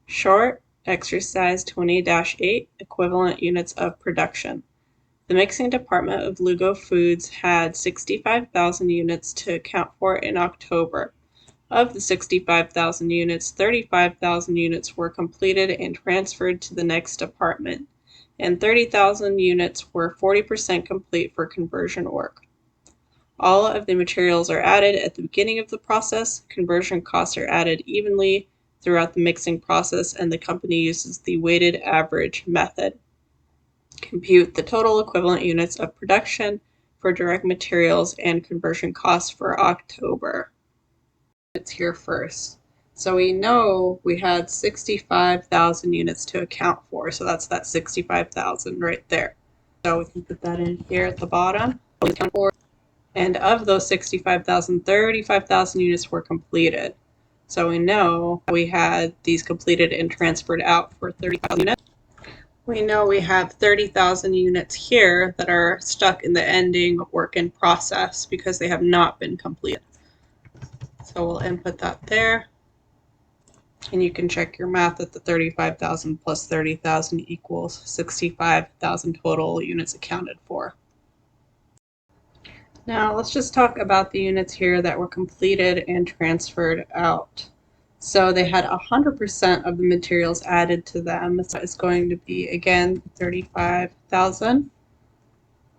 Short exercise 20-8 equivalent units of production. The mixing department of Lugo Foods had 65,000 units to account for in October. Of the 65,000 units, 35,000 units were completed and transferred to the next department, and 30,000 units were 40% complete for conversion work. All of the materials are added at the beginning of the process. Conversion costs are added evenly throughout the mixing process, and the company uses the weighted average method. Compute the total equivalent units of production for direct materials and conversion costs for October. It's here first. So we know we had 65,000 units to account for, so that's that 65,000 right there. So we can put that in here at the bottom. And of those 65,000, 35,000 units were completed. So we know we had these completed and transferred out for 30,000 units. We know we have 30,000 units here that are stuck in the ending work in process because they have not been completed. So we'll input that there. And you can check your math that the 35,000 plus 30,000 equals 65,000 total units accounted for. Now let's just talk about the units here that were completed and transferred out. So they had 100% of the materials added to them. So it's going to be, again, 35,000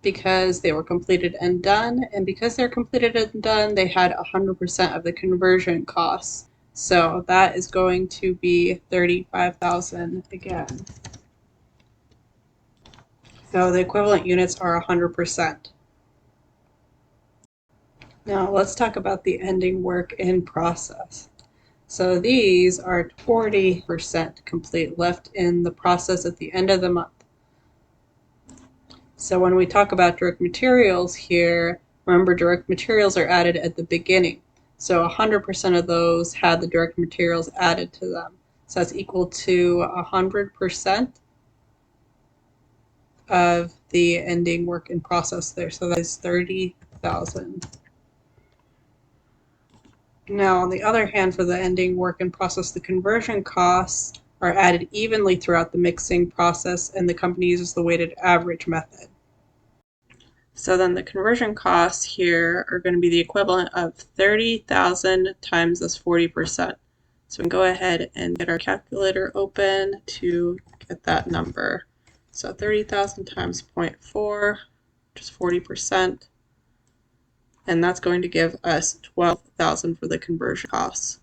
because they were completed and done. And because they're completed and done, they had 100% of the conversion costs. So that is going to be 35,000 again. So the equivalent units are 100%. Now let's talk about the ending work in process. So these are 40% complete, left in the process at the end of the month. So when we talk about direct materials here, remember direct materials are added at the beginning. So 100% of those had the direct materials added to them. So that's equal to 100% of the ending work in process there. So that is 30,000. Now, on the other hand, for the ending work in process, the conversion costs are added evenly throughout the mixing process, and the company uses the weighted average method. So then the conversion costs here are going to be the equivalent of 30,000 times this 40%. So we can go ahead and get our calculator open to get that number. So 30,000 times 0.4, which is 40%. And that's going to give us 12,000 for the conversion costs.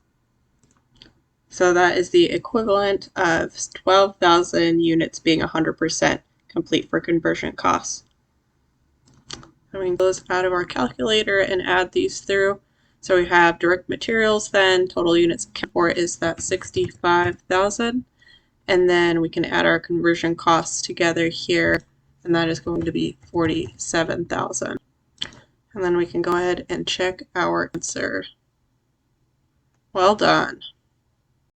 So that is the equivalent of 12,000 units being 100% complete for conversion costs. And we can go out of our calculator and add these through. So we have direct materials then, total units accounted for is that 65,000. And then we can add our conversion costs together here, and that is going to be 47,000. And then we can go ahead and check our answer. Well done.